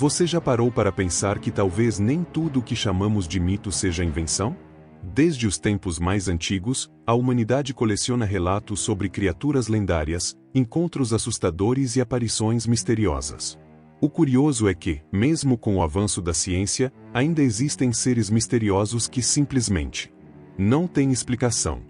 Você já parou para pensar que talvez nem tudo o que chamamos de mito seja invenção? Desde os tempos mais antigos, a humanidade coleciona relatos sobre criaturas lendárias, encontros assustadores e aparições misteriosas. O curioso é que, mesmo com o avanço da ciência, ainda existem seres misteriosos que simplesmente não têm explicação.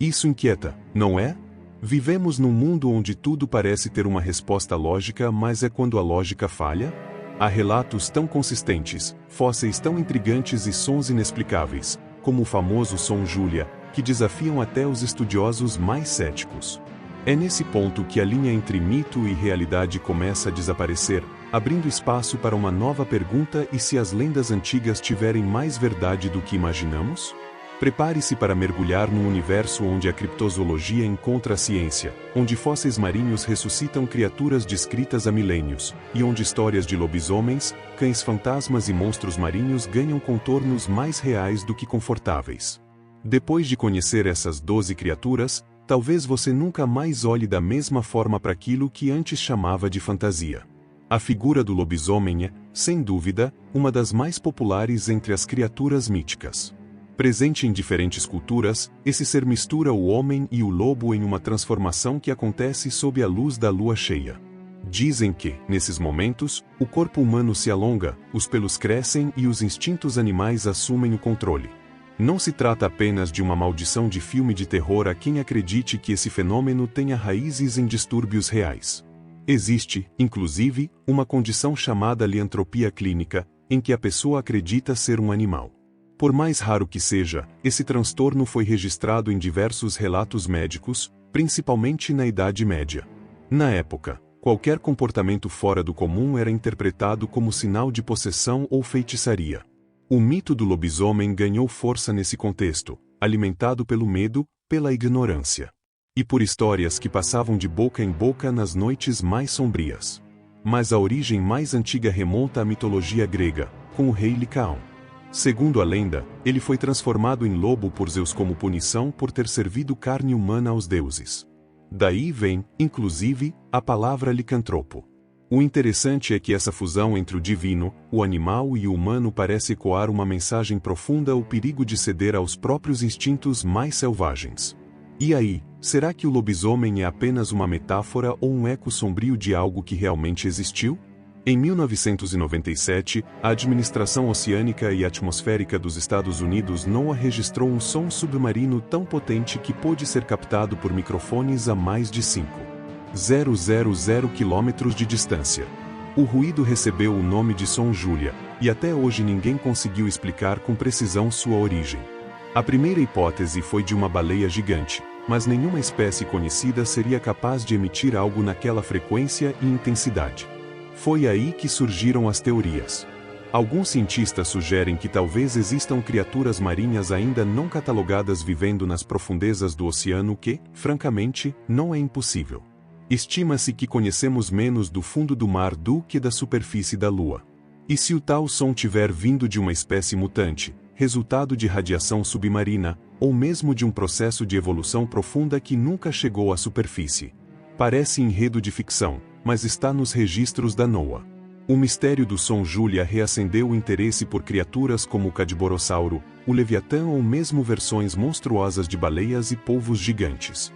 Isso inquieta, não é? Vivemos num mundo onde tudo parece ter uma resposta lógica, mas é quando a lógica falha? Há relatos tão consistentes, fósseis tão intrigantes e sons inexplicáveis, como o famoso som Julia, que desafiam até os estudiosos mais céticos. É nesse ponto que a linha entre mito e realidade começa a desaparecer, abrindo espaço para uma nova pergunta: e se as lendas antigas tiverem mais verdade do que imaginamos? Prepare-se para mergulhar num universo onde a criptozoologia encontra a ciência, onde fósseis marinhos ressuscitam criaturas descritas há milênios, e onde histórias de lobisomens, cães fantasmas e monstros marinhos ganham contornos mais reais do que confortáveis. Depois de conhecer essas 12 criaturas, talvez você nunca mais olhe da mesma forma para aquilo que antes chamava de fantasia. A figura do lobisomem é, sem dúvida, uma das mais populares entre as criaturas míticas. Presente em diferentes culturas, esse ser mistura o homem e o lobo em uma transformação que acontece sob a luz da lua cheia. Dizem que, nesses momentos, o corpo humano se alonga, os pelos crescem e os instintos animais assumem o controle. Não se trata apenas de uma maldição de filme de terror a quem acredite que esse fenômeno tenha raízes em distúrbios reais. Existe, inclusive, uma condição chamada liantropia clínica, em que a pessoa acredita ser um animal. Por mais raro que seja, esse transtorno foi registrado em diversos relatos médicos, principalmente na Idade Média. Na época, qualquer comportamento fora do comum era interpretado como sinal de possessão ou feitiçaria. O mito do lobisomem ganhou força nesse contexto, alimentado pelo medo, pela ignorância e por histórias que passavam de boca em boca nas noites mais sombrias. Mas a origem mais antiga remonta à mitologia grega, com o rei Licaão. Segundo a lenda, ele foi transformado em lobo por Zeus como punição por ter servido carne humana aos deuses. Daí vem, inclusive, a palavra licantropo. O interessante é que essa fusão entre o divino, o animal e o humano parece ecoar uma mensagem profunda: o perigo de ceder aos próprios instintos mais selvagens. E aí, será que o lobisomem é apenas uma metáfora ou um eco sombrio de algo que realmente existiu? Em 1997, a Administração Oceânica e Atmosférica dos Estados Unidos NOAA registrou um som submarino tão potente que pôde ser captado por microfones a mais de 5,000 km de distância. O ruído recebeu o nome de som Julia, e até hoje ninguém conseguiu explicar com precisão sua origem. A primeira hipótese foi de uma baleia gigante, mas nenhuma espécie conhecida seria capaz de emitir algo naquela frequência e intensidade. Foi aí que surgiram as teorias. Alguns cientistas sugerem que talvez existam criaturas marinhas ainda não catalogadas vivendo nas profundezas do oceano, que, francamente, não é impossível. Estima-se que conhecemos menos do fundo do mar do que da superfície da Lua. E se o tal som tiver vindo de uma espécie mutante, resultado de radiação submarina, ou mesmo de um processo de evolução profunda que nunca chegou à superfície? Parece enredo de ficção, mas está nos registros da NOAA. O mistério do som Julia reacendeu o interesse por criaturas como o Cadborossauro, o Leviatã ou mesmo versões monstruosas de baleias e polvos gigantes.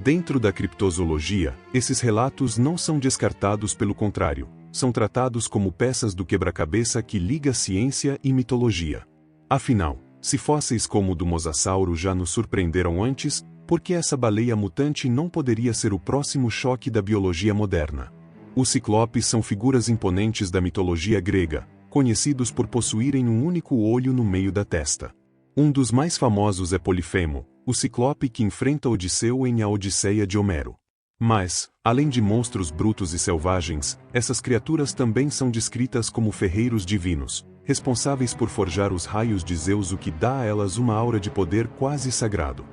Dentro da criptozoologia, esses relatos não são descartados, pelo contrário, são tratados como peças do quebra-cabeça que liga ciência e mitologia. Afinal, se fósseis como o do Mosasauro já nos surpreenderam antes, por que essa baleia mutante não poderia ser o próximo choque da biologia moderna? Os ciclopes são figuras imponentes da mitologia grega, conhecidos por possuírem um único olho no meio da testa. Um dos mais famosos é Polifemo, o ciclope que enfrenta Odisseu em A Odisseia de Homero. Mas, além de monstros brutos e selvagens, essas criaturas também são descritas como ferreiros divinos, responsáveis por forjar os raios de Zeus, o que dá a elas uma aura de poder quase sagrado.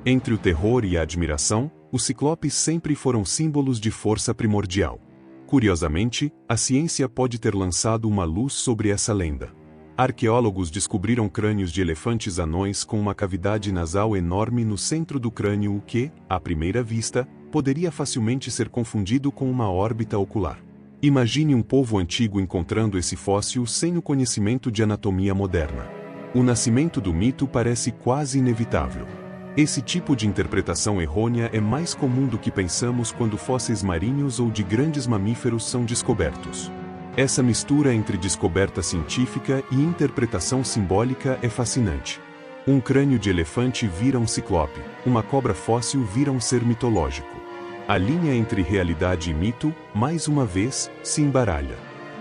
Entre o terror e a admiração, os ciclopes sempre foram símbolos de força primordial. Curiosamente, a ciência pode ter lançado uma luz sobre essa lenda. Arqueólogos descobriram crânios de elefantes anões com uma cavidade nasal enorme no centro do crânio, o que, à primeira vista, poderia facilmente ser confundido com uma órbita ocular. Imagine um povo antigo encontrando esse fóssil sem o conhecimento de anatomia moderna. O nascimento do mito parece quase inevitável. Esse tipo de interpretação errônea é mais comum do que pensamos quando fósseis marinhos ou de grandes mamíferos são descobertos. Essa mistura entre descoberta científica e interpretação simbólica é fascinante. Um crânio de elefante vira um ciclope, uma cobra fóssil vira um ser mitológico. A linha entre realidade e mito, mais uma vez, se embaralha.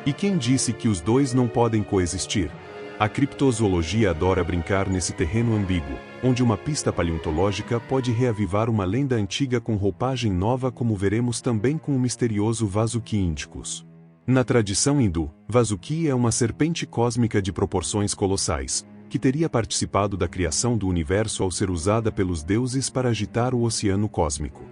E quem disse que os dois não podem coexistir? A criptozoologia adora brincar nesse terreno ambíguo, onde uma pista paleontológica pode reavivar uma lenda antiga com roupagem nova, como veremos também com o misterioso Vasuki Indicus. Na tradição hindu, Vasuki é uma serpente cósmica de proporções colossais, que teria participado da criação do universo ao ser usada pelos deuses para agitar o oceano cósmico.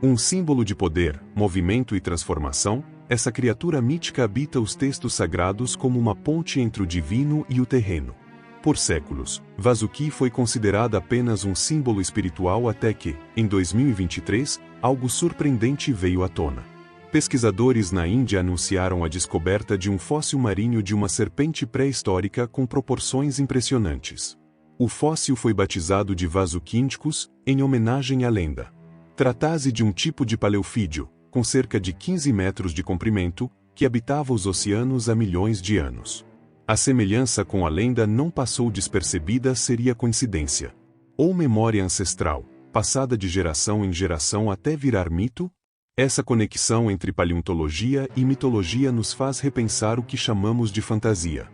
Um símbolo de poder, movimento e transformação, essa criatura mítica habita os textos sagrados como uma ponte entre o divino e o terreno. Por séculos, Vasuki foi considerada apenas um símbolo espiritual até que, em 2023, algo surpreendente veio à tona. Pesquisadores na Índia anunciaram a descoberta de um fóssil marinho de uma serpente pré-histórica com proporções impressionantes. O fóssil foi batizado de Vasuki Indicus, em homenagem à lenda. Trata-se de um tipo de paleofídeo, com cerca de 15 metros de comprimento, que habitava os oceanos há milhões de anos. A semelhança com a lenda não passou despercebida. Seria coincidência? Ou memória ancestral, passada de geração em geração até virar mito? Essa conexão entre paleontologia e mitologia nos faz repensar o que chamamos de fantasia.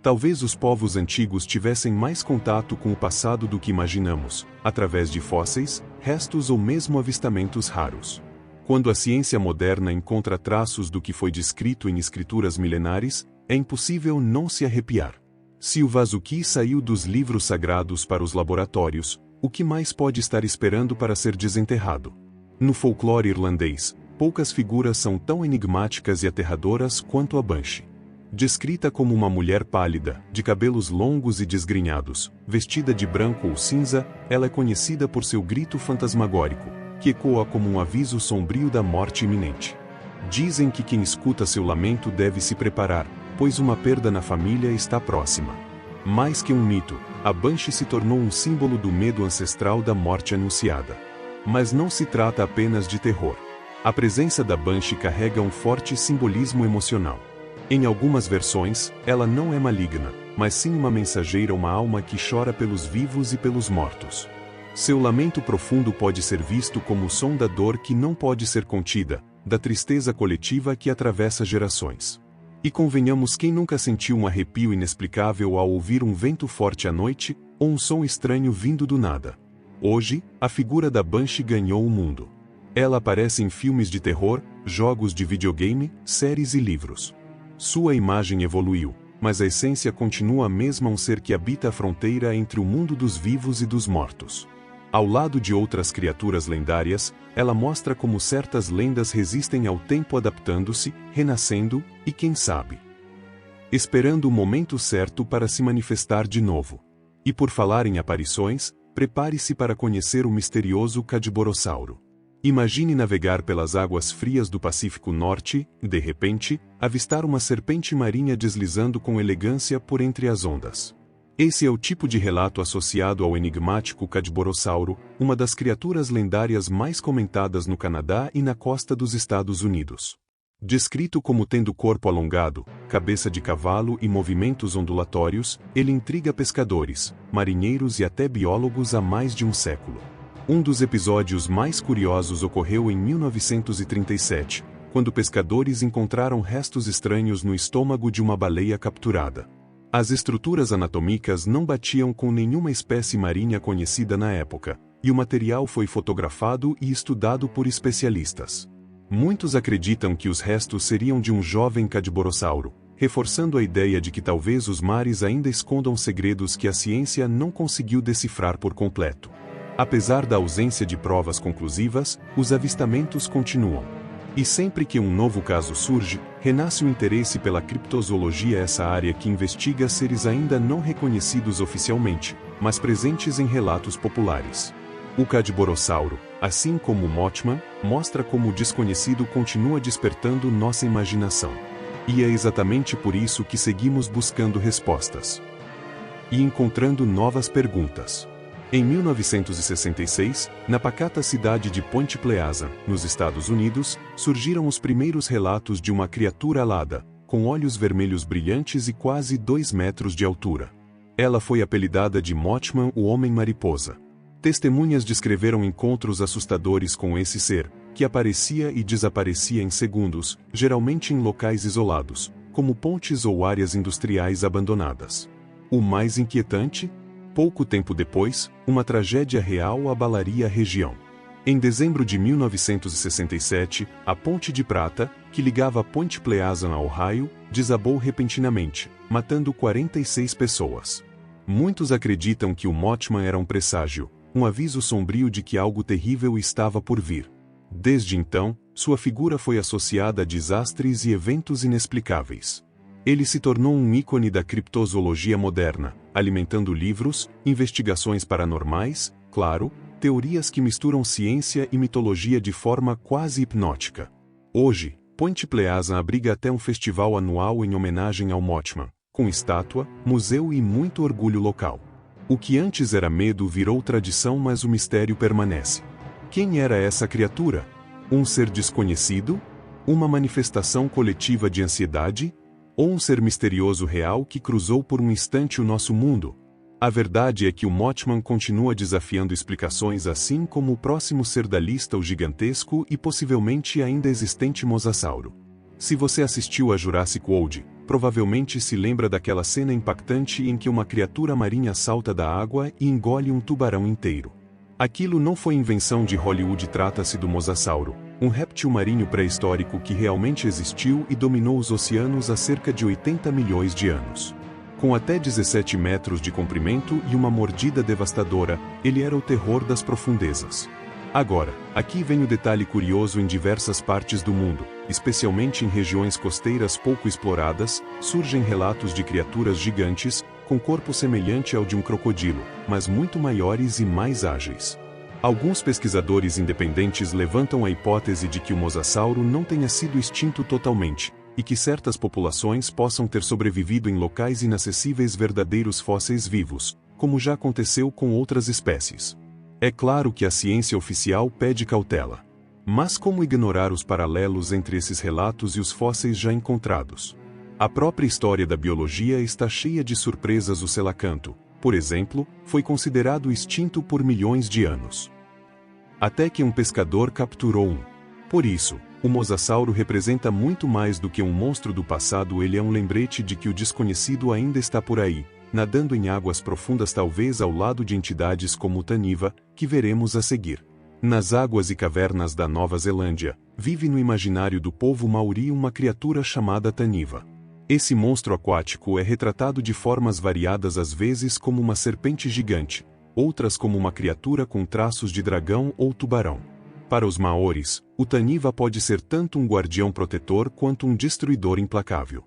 Talvez os povos antigos tivessem mais contato com o passado do que imaginamos, através de fósseis, restos ou mesmo avistamentos raros. Quando a ciência moderna encontra traços do que foi descrito em escrituras milenares, é impossível não se arrepiar. Se o Vasuki saiu dos livros sagrados para os laboratórios, o que mais pode estar esperando para ser desenterrado? No folclore irlandês, poucas figuras são tão enigmáticas e aterradoras quanto a Banshee. Descrita como uma mulher pálida, de cabelos longos e desgrenhados, vestida de branco ou cinza, ela é conhecida por seu grito fantasmagórico, que ecoa como um aviso sombrio da morte iminente. Dizem que quem escuta seu lamento deve se preparar, pois uma perda na família está próxima. Mais que um mito, a Banshee se tornou um símbolo do medo ancestral da morte anunciada. Mas não se trata apenas de terror. A presença da Banshee carrega um forte simbolismo emocional. Em algumas versões, ela não é maligna, mas sim uma mensageira, uma alma que chora pelos vivos e pelos mortos. Seu lamento profundo pode ser visto como o som da dor que não pode ser contida, da tristeza coletiva que atravessa gerações. E convenhamos, quem nunca sentiu um arrepio inexplicável ao ouvir um vento forte à noite, ou um som estranho vindo do nada? Hoje, a figura da Banshee ganhou o mundo. Ela aparece em filmes de terror, jogos de videogame, séries e livros. Sua imagem evoluiu, mas a essência continua a mesma, um ser que habita a fronteira entre o mundo dos vivos e dos mortos. Ao lado de outras criaturas lendárias, ela mostra como certas lendas resistem ao tempo, adaptando-se, renascendo, e quem sabe, esperando o momento certo para se manifestar de novo. E por falar em aparições, prepare-se para conhecer o misterioso Cadborossauro. Imagine navegar pelas águas frias do Pacífico Norte e, de repente, avistar uma serpente marinha deslizando com elegância por entre as ondas. Esse é o tipo de relato associado ao enigmático Cadborossauro, uma das criaturas lendárias mais comentadas no Canadá e na costa dos Estados Unidos. Descrito como tendo corpo alongado, cabeça de cavalo e movimentos ondulatórios, ele intriga pescadores, marinheiros e até biólogos há mais de um século. Um dos episódios mais curiosos ocorreu em 1937, quando pescadores encontraram restos estranhos no estômago de uma baleia capturada. As estruturas anatômicas não batiam com nenhuma espécie marinha conhecida na época, e o material foi fotografado e estudado por especialistas. Muitos acreditam que os restos seriam de um jovem Cadborossauro, reforçando a ideia de que talvez os mares ainda escondam segredos que a ciência não conseguiu decifrar por completo. Apesar da ausência de provas conclusivas, os avistamentos continuam. E sempre que um novo caso surge, renasce o interesse pela criptozoologia, essa área que investiga seres ainda não reconhecidos oficialmente, mas presentes em relatos populares. O Cadborossauro, Assim como o Mothman, mostra como o desconhecido continua despertando nossa imaginação. E é exatamente por isso que seguimos buscando respostas e encontrando novas perguntas. Em 1966, na pacata cidade de Point Pleasant, nos Estados Unidos, surgiram os primeiros relatos de uma criatura alada, com olhos vermelhos brilhantes e quase 2 metros de altura. Ela foi apelidada de Mothman, o Homem-Mariposa. Testemunhas descreveram encontros assustadores com esse ser, que aparecia e desaparecia em segundos, geralmente em locais isolados, como pontes ou áreas industriais abandonadas. O mais inquietante? Pouco tempo depois, uma tragédia real abalaria a região. Em dezembro de 1967, a Ponte de Prata, que ligava Point Pleasant a Ohio, desabou repentinamente, matando 46 pessoas. Muitos acreditam que o Mothman era um presságio, um aviso sombrio de que algo terrível estava por vir. Desde então, sua figura foi associada a desastres e eventos inexplicáveis. Ele se tornou um ícone da criptozoologia moderna, alimentando livros, investigações paranormais, claro, teorias que misturam ciência e mitologia de forma quase hipnótica. Hoje, Point Pleasant abriga até um festival anual em homenagem ao Mothman, com estátua, museu e muito orgulho local. O que antes era medo virou tradição, mas o mistério permanece. Quem era essa criatura? Um ser desconhecido? Uma manifestação coletiva de ansiedade? Ou um ser misterioso real que cruzou por um instante o nosso mundo? A verdade é que o Mothman continua desafiando explicações, assim como o próximo ser da lista, o gigantesco e possivelmente ainda existente Mosasauro. Se você assistiu a Jurassic World, provavelmente se lembra daquela cena impactante em que uma criatura marinha salta da água e engole um tubarão inteiro. Aquilo não foi invenção de Hollywood, trata-se do Mosasauro, um réptil marinho pré-histórico que realmente existiu e dominou os oceanos há cerca de 80 milhões de anos. Com até 17 metros de comprimento e uma mordida devastadora, ele era o terror das profundezas. Agora, aqui vem o detalhe curioso: em diversas partes do mundo, especialmente em regiões costeiras pouco exploradas, surgem relatos de criaturas gigantes, com corpo semelhante ao de um crocodilo, mas muito maiores e mais ágeis. Alguns pesquisadores independentes levantam a hipótese de que o mosasauro não tenha sido extinto totalmente, e que certas populações possam ter sobrevivido em locais inacessíveis, verdadeiros fósseis vivos, como já aconteceu com outras espécies. É claro que a ciência oficial pede cautela. Mas como ignorar os paralelos entre esses relatos e os fósseis já encontrados? A própria história da biologia está cheia de surpresas. O selacanto, por exemplo, foi considerado extinto por milhões de anos. Até que um pescador capturou um. Por isso, o mosasauro representa muito mais do que um monstro do passado. Ele é um lembrete de que o desconhecido ainda está por aí, nadando em águas profundas, talvez ao lado de entidades como o Taniva, que veremos a seguir. Nas águas e cavernas da Nova Zelândia, vive no imaginário do povo maori uma criatura chamada Taniva. Esse monstro aquático é retratado de formas variadas, às vezes como uma serpente gigante, outras como uma criatura com traços de dragão ou tubarão. Para os maoris, o Taniva pode ser tanto um guardião protetor quanto um destruidor implacável.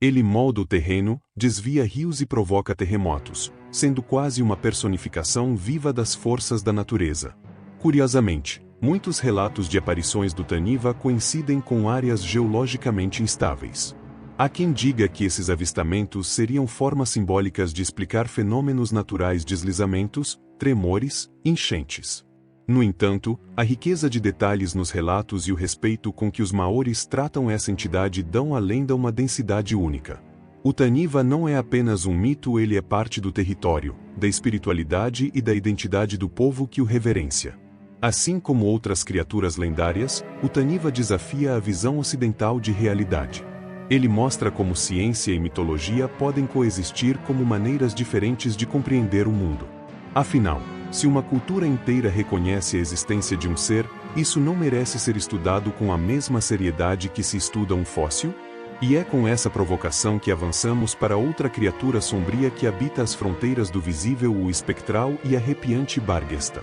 Ele molda o terreno, desvia rios e provoca terremotos, sendo quase uma personificação viva das forças da natureza. Curiosamente, muitos relatos de aparições do Taniva coincidem com áreas geologicamente instáveis. Há quem diga que esses avistamentos seriam formas simbólicas de explicar fenômenos naturais, deslizamentos, tremores, enchentes. No entanto, a riqueza de detalhes nos relatos e o respeito com que os maoris tratam essa entidade dão à lenda uma densidade única. O Taniva não é apenas um mito, ele é parte do território, da espiritualidade e da identidade do povo que o reverencia. Assim como outras criaturas lendárias, o Taniva desafia a visão ocidental de realidade. Ele mostra como ciência e mitologia podem coexistir como maneiras diferentes de compreender o mundo. Afinal, se uma cultura inteira reconhece a existência de um ser, isso não merece ser estudado com a mesma seriedade que se estuda um fóssil? E é com essa provocação que avançamos para outra criatura sombria que habita as fronteiras do visível, o espectral e arrepiante Barghesta.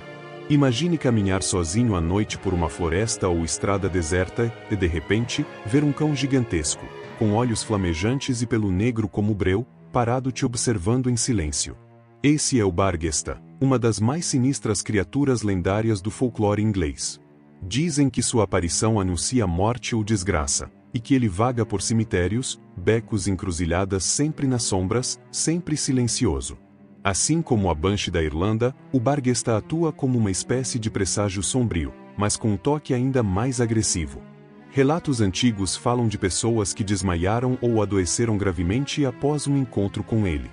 Imagine caminhar sozinho à noite por uma floresta ou estrada deserta e, de repente, ver um cão gigantesco, com olhos flamejantes e pelo negro como breu, parado te observando em silêncio. Esse é o Barghesta, uma das mais sinistras criaturas lendárias do folclore inglês. Dizem que sua aparição anuncia morte ou desgraça, e que ele vaga por cemitérios, becos e encruzilhadas sempre nas sombras, sempre silencioso. Assim como a Banshee da Irlanda, o Barguesta atua como uma espécie de presságio sombrio, mas com um toque ainda mais agressivo. Relatos antigos falam de pessoas que desmaiaram ou adoeceram gravemente após um encontro com ele.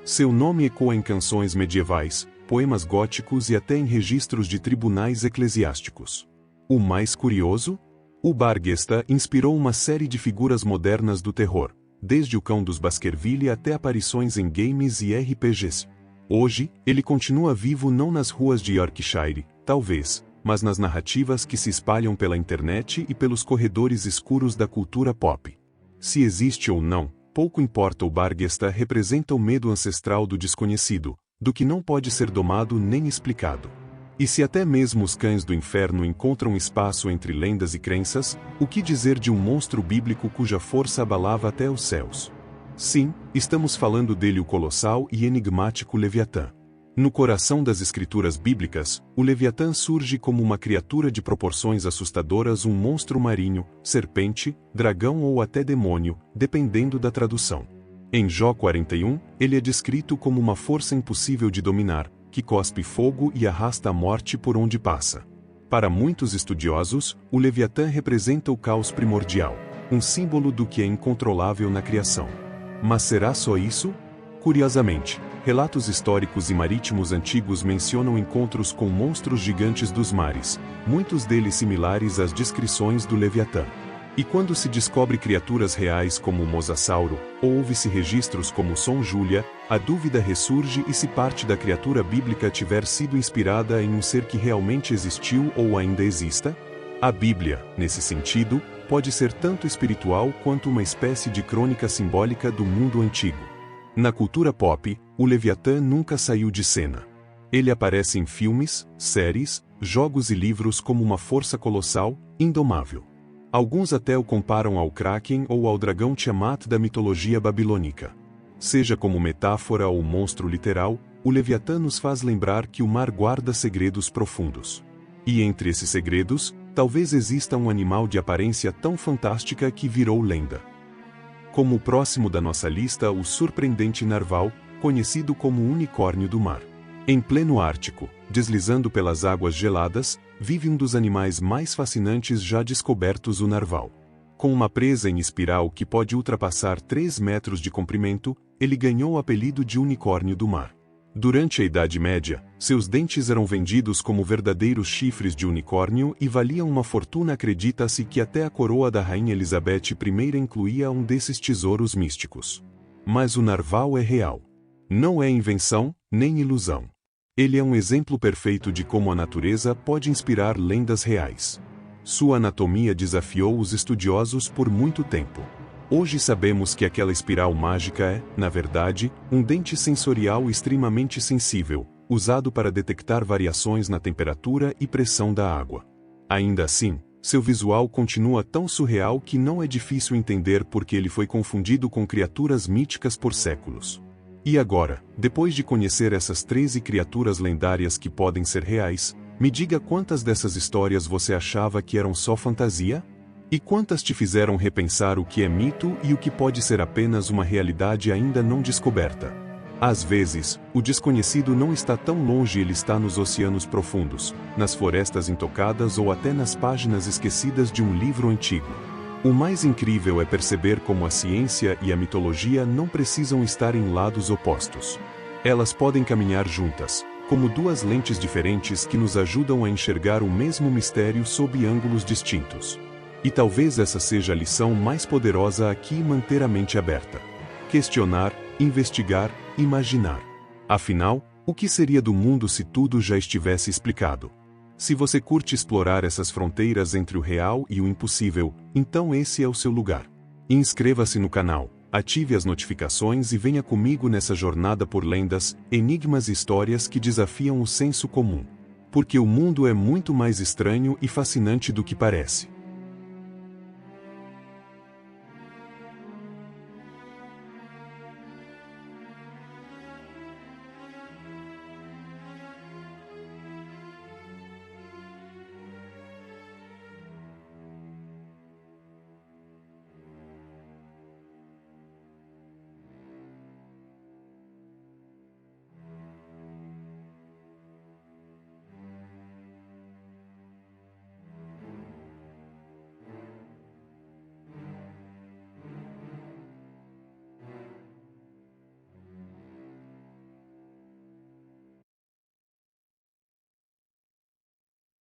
Seu nome ecoa em canções medievais, poemas góticos e até em registros de tribunais eclesiásticos. O mais curioso? O Barguesta inspirou uma série de figuras modernas do terror, desde o Cão dos Baskerville até aparições em games e RPGs. Hoje, ele continua vivo não nas ruas de Yorkshire, talvez, mas nas narrativas que se espalham pela internet e pelos corredores escuros da cultura pop. Se existe ou não, pouco importa. O Barguesta representa o medo ancestral do desconhecido, do que não pode ser domado nem explicado. E se até mesmo os cães do inferno encontram espaço entre lendas e crenças, o que dizer de um monstro bíblico cuja força abalava até os céus? Sim, estamos falando dele, o colossal e enigmático Leviatã. No coração das escrituras bíblicas, o Leviatã surge como uma criatura de proporções assustadoras, um monstro marinho, serpente, dragão ou até demônio, dependendo da tradução. Em Jó 41, ele é descrito como uma força impossível de dominar, que cospe fogo e arrasta a morte por onde passa. Para muitos estudiosos, o Leviatã representa o caos primordial, um símbolo do que é incontrolável na criação. Mas será só isso? Curiosamente, relatos históricos e marítimos antigos mencionam encontros com monstros gigantes dos mares, muitos deles similares às descrições do Leviatã. E quando se descobre criaturas reais como o Mosasauro, ou ouve-se registros como Som Júlia, a dúvida ressurge: e se parte da criatura bíblica tiver sido inspirada em um ser que realmente existiu ou ainda exista? A Bíblia, nesse sentido, pode ser tanto espiritual quanto uma espécie de crônica simbólica do mundo antigo. Na cultura pop, o Leviatã nunca saiu de cena. Ele aparece em filmes, séries, jogos e livros como uma força colossal, indomável. Alguns até o comparam ao Kraken ou ao dragão Tiamat da mitologia babilônica. Seja como metáfora ou monstro literal, o Leviatã nos faz lembrar que o mar guarda segredos profundos. E entre esses segredos, talvez exista um animal de aparência tão fantástica que virou lenda. Como o próximo da nossa lista, o surpreendente narval, conhecido como unicórnio do mar. Em pleno Ártico, deslizando pelas águas geladas, vive um dos animais mais fascinantes já descobertos, o narval. Com uma presa em espiral que pode ultrapassar 3 metros de comprimento, ele ganhou o apelido de unicórnio do mar. Durante a Idade Média, seus dentes eram vendidos como verdadeiros chifres de unicórnio e valiam uma fortuna. Acredita-se que até a coroa da Rainha Elizabeth I incluía um desses tesouros místicos. Mas o narval é real. Não é invenção, nem ilusão. Ele é um exemplo perfeito de como a natureza pode inspirar lendas reais. Sua anatomia desafiou os estudiosos por muito tempo. Hoje sabemos que aquela espiral mágica é, na verdade, um dente sensorial extremamente sensível, usado para detectar variações na temperatura e pressão da água. Ainda assim, seu visual continua tão surreal que não é difícil entender por que ele foi confundido com criaturas míticas por séculos. E agora, depois de conhecer essas 13 criaturas lendárias que podem ser reais, me diga quantas dessas histórias você achava que eram só fantasia? E quantas te fizeram repensar o que é mito e o que pode ser apenas uma realidade ainda não descoberta? Às vezes, o desconhecido não está tão longe, ele está nos oceanos profundos, nas florestas intocadas ou até nas páginas esquecidas de um livro antigo. O mais incrível é perceber como a ciência e a mitologia não precisam estar em lados opostos. Elas podem caminhar juntas, como duas lentes diferentes que nos ajudam a enxergar o mesmo mistério sob ângulos distintos. E talvez essa seja a lição mais poderosa aqui: manter a mente aberta. Questionar, investigar, imaginar. Afinal, o que seria do mundo se tudo já estivesse explicado? Se você curte explorar essas fronteiras entre o real e o impossível, então esse é o seu lugar. Inscreva-se no canal, ative as notificações e venha comigo nessa jornada por lendas, enigmas e histórias que desafiam o senso comum. Porque o mundo é muito mais estranho e fascinante do que parece.